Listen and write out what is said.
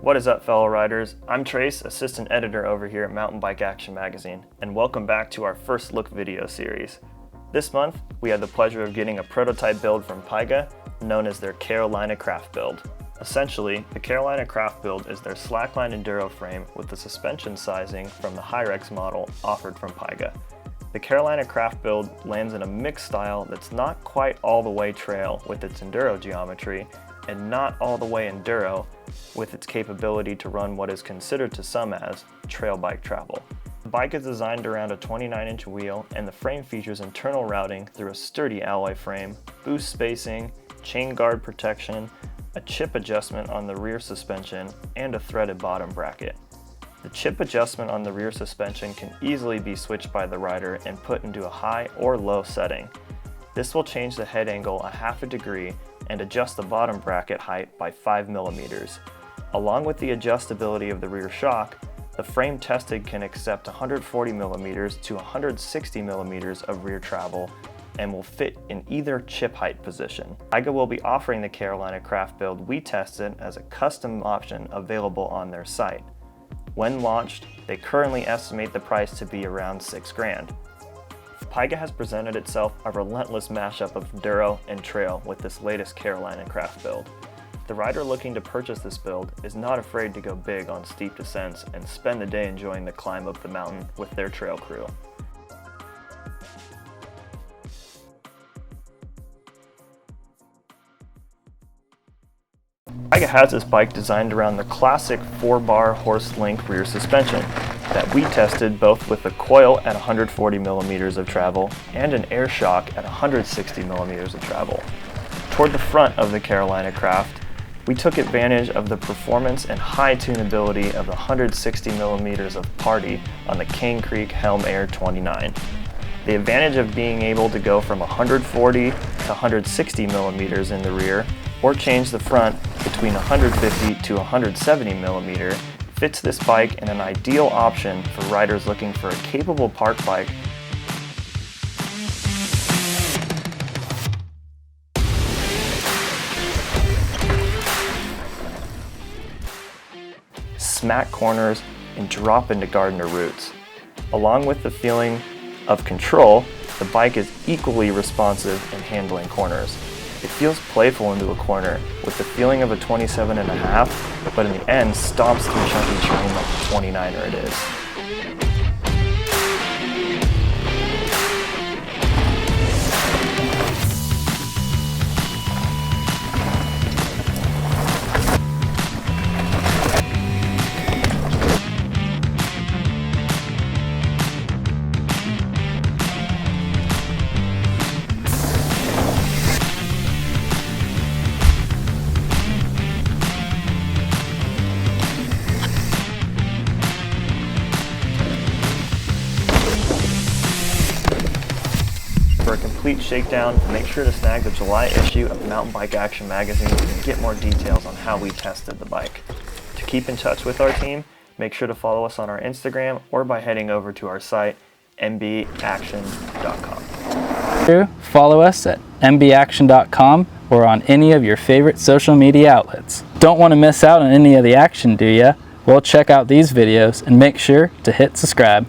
What is up, fellow riders? I'm Trace, assistant editor over here at Mountain Bike Action Magazine, and welcome back to our first look video series. This month, we had the pleasure of getting a prototype build from Pyga, known as their Carolina Craft build. Essentially, the Carolina Craft build is their slackline enduro frame with the suspension sizing from the Hyrex model offered from Pyga. The Carolina Craft build lands in a mixed style that's not quite all the way trail with its enduro geometry, and not all the way enduro with its capability to run what is considered to some as trail bike travel. The bike is designed around a 29-inch wheel, and the frame features internal routing through a sturdy alloy frame, boost spacing, chain guard protection, a chip adjustment on the rear suspension, and a threaded bottom bracket. The chip adjustment on the rear suspension can easily be switched by the rider and put into a high or low setting. This will change the head angle a half a degree and adjust the bottom bracket height by 5 millimeters. Along with the adjustability of the rear shock, the frame tested can accept 140 millimeters to 160 millimeters of rear travel and will fit in either chip height position. Pyga will be offering the Carolina Craft build we tested as a custom option available on their site. When launched, they currently estimate the price to be around $6,000. Pyga has presented itself a relentless mashup of enduro and trail with this latest Carolina Craft build. The rider looking to purchase this build is not afraid to go big on steep descents and spend the day enjoying the climb up the mountain with their trail crew. Pyga has this bike designed around the classic 4-bar horse link rear suspension that we tested both with a coil at 140 millimeters of travel and an air shock at 160 millimeters of travel. Toward the front of the Carolina Craft, we took advantage of the performance and high tunability of the 160 millimeters of Party on the Cane Creek Helm Air 29. The advantage of being able to go from 140 to 160 millimeters in the rear or change the front between 150 to 170 millimeter fits this bike in an ideal option for riders looking for a capable park bike smack corners and drop into Gardner routes. Along with the feeling of control, the bike is equally responsive in handling corners. It feels playful into a corner with the feeling of a 27.5, but in the end stomps through chunky terrain like the 29er it is. For a complete shakedown, make sure to snag the July issue of Mountain Bike Action Magazine and get more details on how we tested the bike. To keep in touch with our team, make sure to follow us on our Instagram or by heading over to our site, mbaction.com. Follow us at mbaction.com or on any of your favorite social media outlets. Don't want to miss out on any of the action, do ya? Well, check out these videos and make sure to hit subscribe.